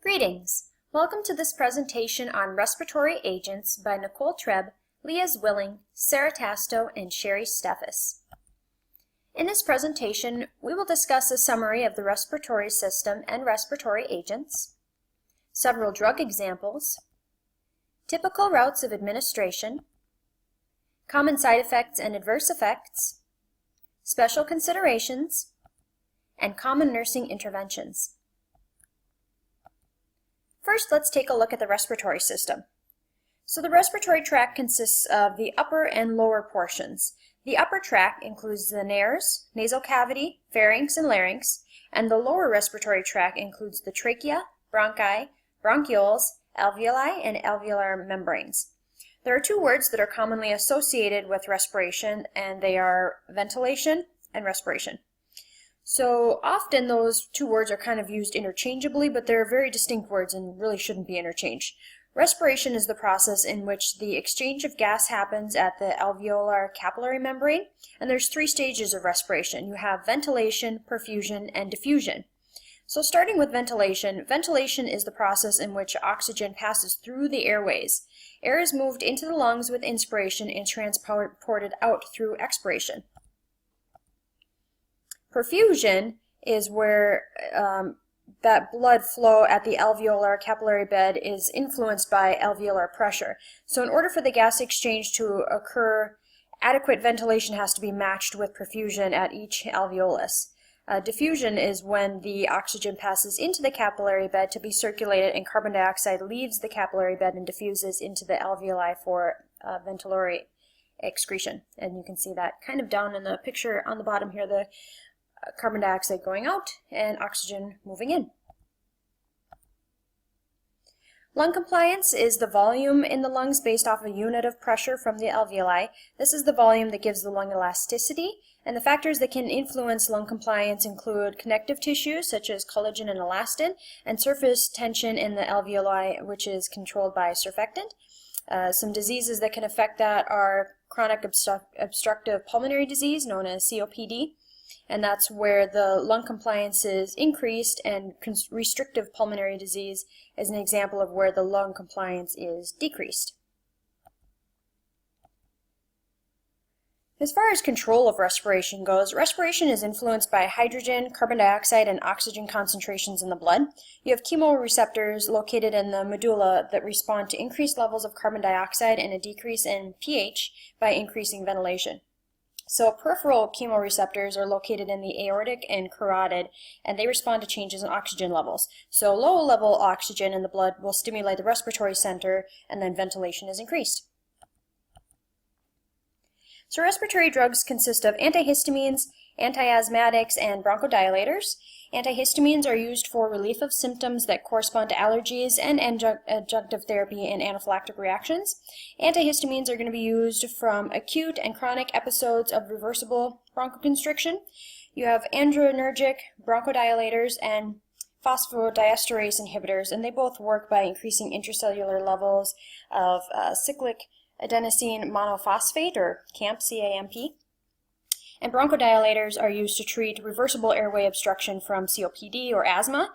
Greetings! Welcome to this presentation on respiratory agents by Nicole Treb, Leah Zwilling, Sarah Tasto, and Sherry Steffes. In this presentation, we will discuss a summary of the respiratory system and respiratory agents, several drug examples, typical routes of administration, common side effects and adverse effects, special considerations, and common nursing interventions. First, let's take a look at the respiratory system. So the respiratory tract consists of the upper and lower portions. The upper tract includes the nares, nasal cavity, pharynx, and larynx, and the lower respiratory tract includes the trachea, bronchi, bronchioles, alveoli, and alveolar membranes. There are two words that are commonly associated with respiration, and they are ventilation and respiration. So often those two words are kind of used interchangeably, but they're very distinct words and really shouldn't be interchanged. Respiration is the process in which the exchange of gas happens at the alveolar capillary membrane, and there's three stages of respiration. You have ventilation, perfusion, and diffusion. So starting with ventilation, ventilation is the process in which oxygen passes through the airways. Air is moved into the lungs with inspiration and transported out through expiration. Perfusion is where that blood flow at the alveolar capillary bed is influenced by alveolar pressure. So in order for the gas exchange to occur, adequate ventilation has to be matched with perfusion at each alveolus. Diffusion is when the oxygen passes into the capillary bed to be circulated and carbon dioxide leaves the capillary bed and diffuses into the alveoli for ventilatory excretion. And you can see that kind of down in the picture on the bottom here, the carbon dioxide going out and oxygen moving in. Lung compliance is the volume in the lungs based off a unit of pressure from the alveoli. This is the volume that gives the lung elasticity, and the factors that can influence lung compliance include connective tissues such as collagen and elastin, and surface tension in the alveoli, which is controlled by surfactant. Some diseases that can affect that are chronic obstructive pulmonary disease, known as COPD, and that's where the lung compliance is increased, and restrictive pulmonary disease is an example of where the lung compliance is decreased. As far as control of respiration goes, respiration is influenced by hydrogen, carbon dioxide, and oxygen concentrations in the blood. You have chemoreceptors located in the medulla that respond to increased levels of carbon dioxide and a decrease in pH by increasing ventilation. So peripheral chemoreceptors are located in the aortic and carotid, and they respond to changes in oxygen levels. So low level oxygen in the blood will stimulate the respiratory center, and then ventilation is increased. So respiratory drugs consist of antihistamines, antiasthmatics, and bronchodilators. Antihistamines are used for relief of symptoms that correspond to allergies and adjunctive therapy in anaphylactic reactions. Antihistamines are going to be used from acute and chronic episodes of reversible bronchoconstriction. You have adrenergic bronchodilators and phosphodiesterase inhibitors, and they both work by increasing intracellular levels of cyclic adenosine monophosphate, or CAMP, C-A-M-P. And bronchodilators are used to treat reversible airway obstruction from COPD or asthma.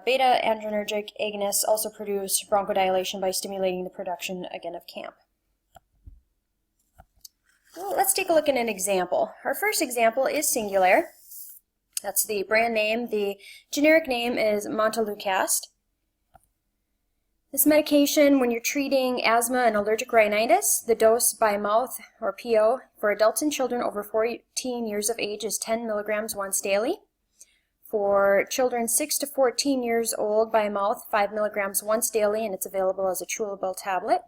Beta-adrenergic agonists also produce bronchodilation by stimulating the production, again, of CAMP. Well, let's take a look at an example. Our first example is Singulair. That's the brand name. The generic name is Montelukast. This medication, when you're treating asthma and allergic rhinitis, the dose by mouth, or PO, for adults and children over 14 years of age is 10 milligrams once daily. For children 6 to 14 years old by mouth, 5 milligrams once daily, and it's available as a chewable tablet.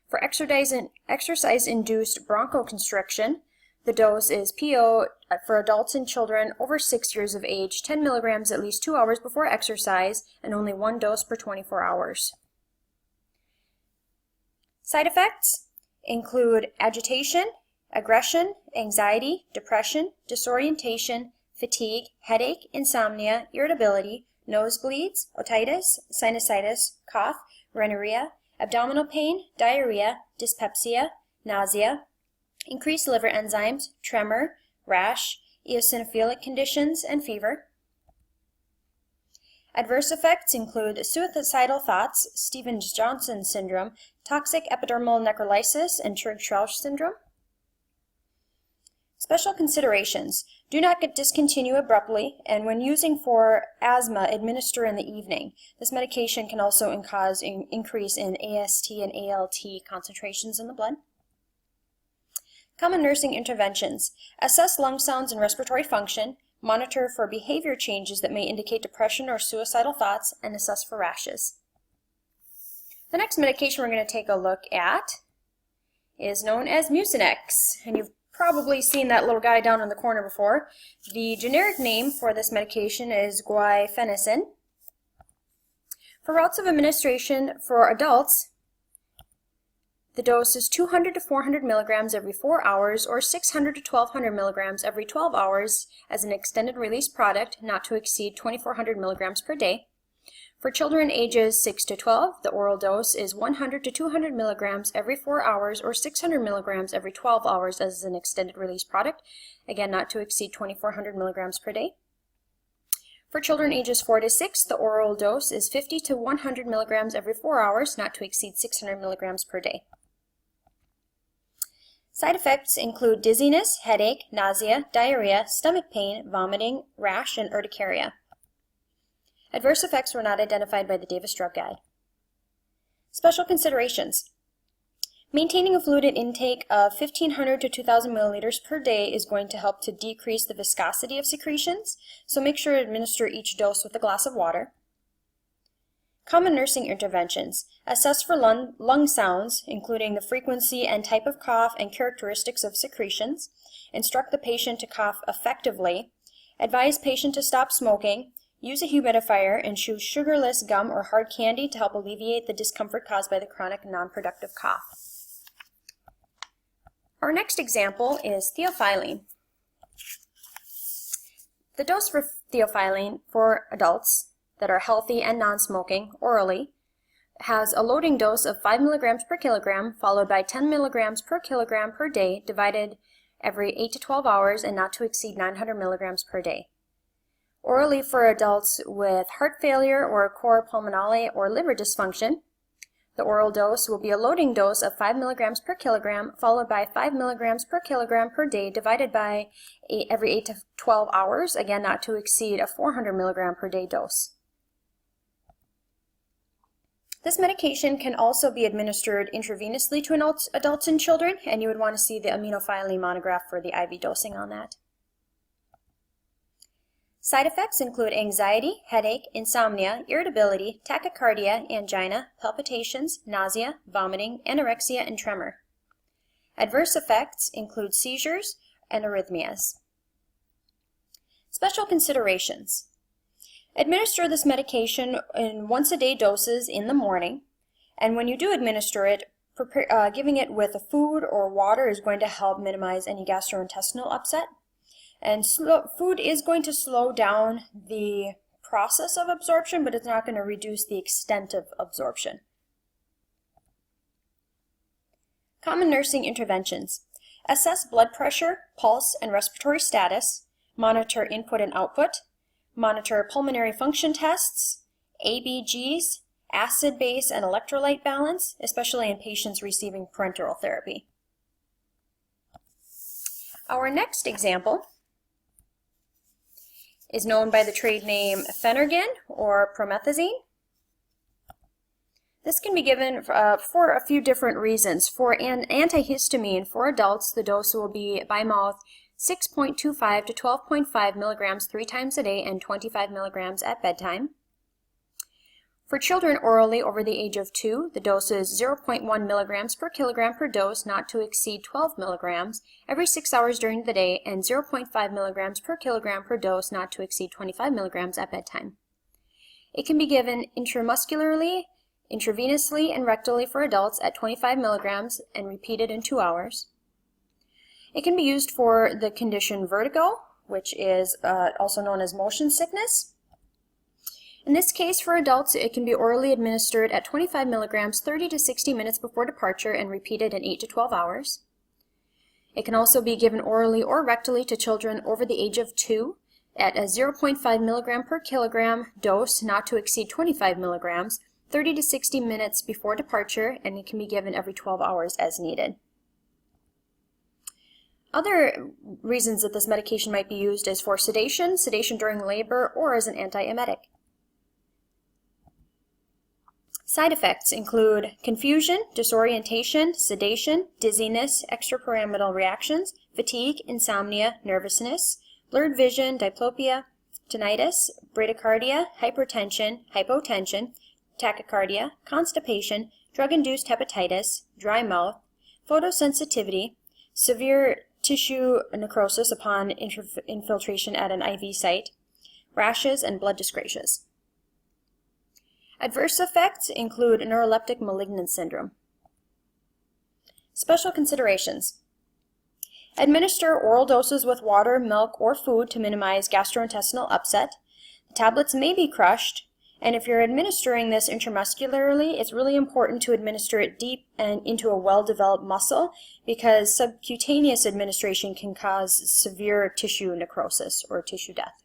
For exercise-induced bronchoconstriction, the dose is PO for adults and children over 6 years of age, 10 milligrams at least 2 hours before exercise, and only one dose per 24 hours. Side effects include agitation, aggression, anxiety, depression, disorientation, fatigue, headache, insomnia, irritability, nosebleeds, otitis, sinusitis, cough, rhinorrhea, abdominal pain, diarrhea, dyspepsia, nausea, increased liver enzymes, tremor, rash, eosinophilic conditions, and fever. Adverse effects include suicidal thoughts, Stevens-Johnson syndrome, toxic epidermal necrolysis, and Churg-Strauss syndrome. Special considerations. Do not discontinue abruptly, and when using for asthma, administer in the evening. This medication can also cause an increase in AST and ALT concentrations in the blood. Common nursing interventions. Assess lung sounds and respiratory function, monitor for behavior changes that may indicate depression or suicidal thoughts, and assess for rashes. The next medication we're going to take a look at is known as Mucinex, and you've probably seen that little guy down in the corner before. The generic name for this medication is guaifenesin. For routes of administration for adults, the dose is 200 to 400 milligrams every 4 hours or 600 to 1200 milligrams every 12 hours as an extended release product, not to exceed 2400 milligrams per day. For children ages 6 to 12, the oral dose is 100 to 200 milligrams every 4 hours or 600 milligrams every 12 hours as an extended release product, again not to exceed 2400 milligrams per day. For children ages 4 to 6, the oral dose is 50 to 100 milligrams every 4 hours, not to exceed 600 milligrams per day. Side effects include dizziness, headache, nausea, diarrhea, stomach pain, vomiting, rash, and urticaria. Adverse effects were not identified by the Davis Drug Guide. Special considerations. Maintaining a fluid intake of 1,500 to 2,000 milliliters per day is going to help to decrease the viscosity of secretions, so make sure to administer each dose with a glass of water. Common nursing interventions. Assess for lung sounds, including the frequency and type of cough and characteristics of secretions. Instruct the patient to cough effectively. Advise patient to stop smoking. Use a humidifier and chew sugarless gum or hard candy to help alleviate the discomfort caused by the chronic non-productive cough. Our next example is theophylline. The dose for theophylline for adults that are healthy and non-smoking orally has a loading dose of 5 milligrams per kilogram followed by 10 milligrams per kilogram per day divided every 8 to 12 hours and not to exceed 900 milligrams per day. Orally for adults with heart failure or cor pulmonale or liver dysfunction, the oral dose will be a loading dose of 5 milligrams per kilogram followed by 5 milligrams per kilogram per day divided by every 8 to 12 hours, again not to exceed a 400 milligram per day dose. This medication can also be administered intravenously to adults and children, and you would want to see the aminophylline monograph for the IV dosing on that. Side effects include anxiety, headache, insomnia, irritability, tachycardia, angina, palpitations, nausea, vomiting, anorexia, and tremor. Adverse effects include seizures and arrhythmias. Special considerations. Administer this medication in once-a-day doses in the morning, and when you do administer it, giving it with a food or water is going to help minimize any gastrointestinal upset. And food is going to slow down the process of absorption, but it's not going to reduce the extent of absorption. Common nursing interventions. Assess blood pressure, pulse, and respiratory status. Monitor input and output. Monitor pulmonary function tests, ABGs, acid, base, and electrolyte balance, especially in patients receiving parenteral therapy. Our next example is known by the trade name Phenergan or promethazine. This can be given for a few different reasons. For an antihistamine for adults, the dose will be by mouth 6.25 to 12.5 milligrams 3 times a day and 25 milligrams at bedtime. For children orally over the age of 2, the dose is 0.1 milligrams per kilogram per dose, not to exceed 12 milligrams every 6 hours during the day, and 0.5 milligrams per kilogram per dose, not to exceed 25 milligrams at bedtime. It can be given intramuscularly, intravenously, and rectally for adults at 25 milligrams and repeated in 2 hours. It can be used for the condition vertigo, which is also known as motion sickness. In this case, for adults, it can be orally administered at 25 milligrams 30 to 60 minutes before departure and repeated in 8 to 12 hours. It can also be given orally or rectally to children over the age of 2 at a 0.5 milligram per kilogram dose not to exceed 25 milligrams, 30 to 60 minutes before departure, and it can be given every 12 hours as needed. Other reasons that this medication might be used is for sedation, sedation during labor, or as an antiemetic. Side effects include confusion, disorientation, sedation, dizziness, extrapyramidal reactions, fatigue, insomnia, nervousness, blurred vision, diplopia, tinnitus, bradycardia, hypertension, hypotension, tachycardia, constipation, drug-induced hepatitis, dry mouth, photosensitivity, severe tissue necrosis upon infiltration at an IV site, rashes, and blood dyscrasias. Adverse effects include neuroleptic malignant syndrome. Special considerations. Administer oral doses with water, milk, or food to minimize gastrointestinal upset. The tablets may be crushed, and if you're administering this intramuscularly, it's really important to administer it deep and into a well-developed muscle because subcutaneous administration can cause severe tissue necrosis or tissue death.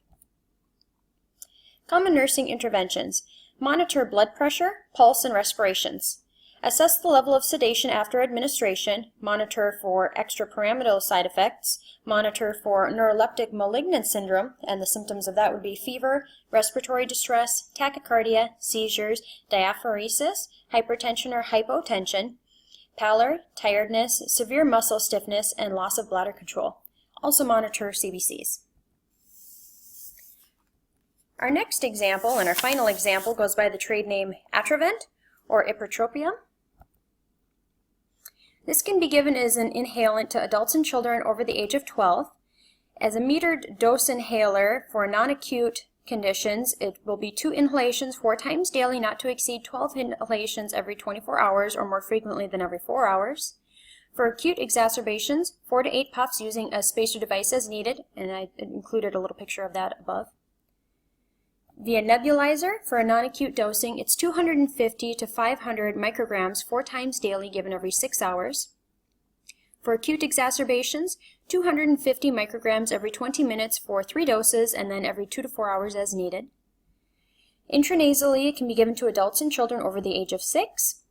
Common nursing interventions. Monitor blood pressure, pulse, and respirations. Assess the level of sedation after administration. Monitor for extrapyramidal side effects. Monitor for neuroleptic malignant syndrome, and the symptoms of that would be fever, respiratory distress, tachycardia, seizures, diaphoresis, hypertension or hypotension, pallor, tiredness, severe muscle stiffness, and loss of bladder control. Also monitor CBCs. Our next example, and our final example, goes by the trade name Atrovent or ipratropium. This can be given as an inhalant to adults and children over the age of 12. As a metered dose inhaler for non-acute conditions, it will be 2 inhalations 4 times daily, not to exceed 12 inhalations every 24 hours or more frequently than every 4 hours. For acute exacerbations, 4 to 8 puffs using a spacer device as needed, and I included a little picture of that above. Via nebulizer, for a non-acute dosing, it's 250 to 500 micrograms 4 times daily, given every 6 hours. For acute exacerbations, 250 micrograms every 20 minutes for 3 doses, and then every 2 to 4 hours as needed. Intranasally, it can be given to adults and children over the age of 6.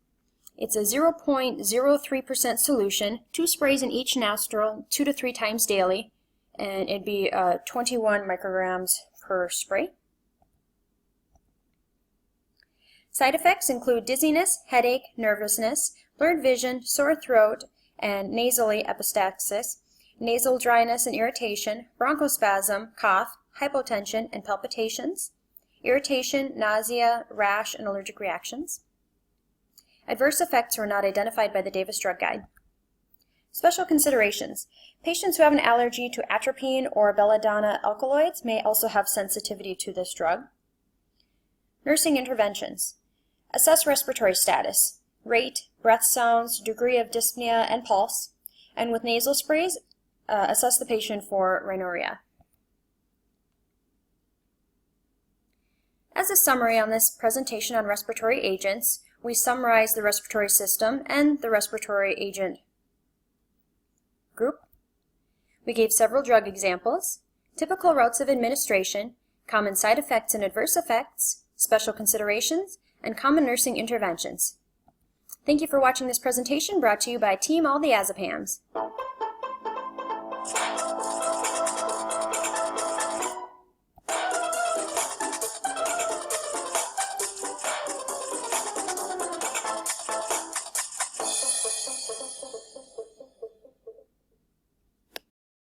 It's a 0.03% solution, 2 sprays in each nostril, 2 to 3 times daily, and it'd be 21 micrograms per spray. Side effects include dizziness, headache, nervousness, blurred vision, sore throat, and nasally epistaxis, nasal dryness and irritation, bronchospasm, cough, hypotension, and palpitations, irritation, nausea, rash, and allergic reactions. Adverse effects were not identified by the Davis Drug Guide. Special considerations. Patients who have an allergy to atropine or belladonna alkaloids may also have sensitivity to this drug. Nursing interventions. Assess respiratory status, rate, breath sounds, degree of dyspnea, and pulse, and with nasal sprays, assess the patient for rhinorrhea. As a summary on this presentation on respiratory agents, we summarize the respiratory system and the respiratory agent group. We gave several drug examples, typical routes of administration, common side effects and adverse effects, special considerations, and common nursing interventions. Thank you for watching this presentation brought to you by Team All the Azepams.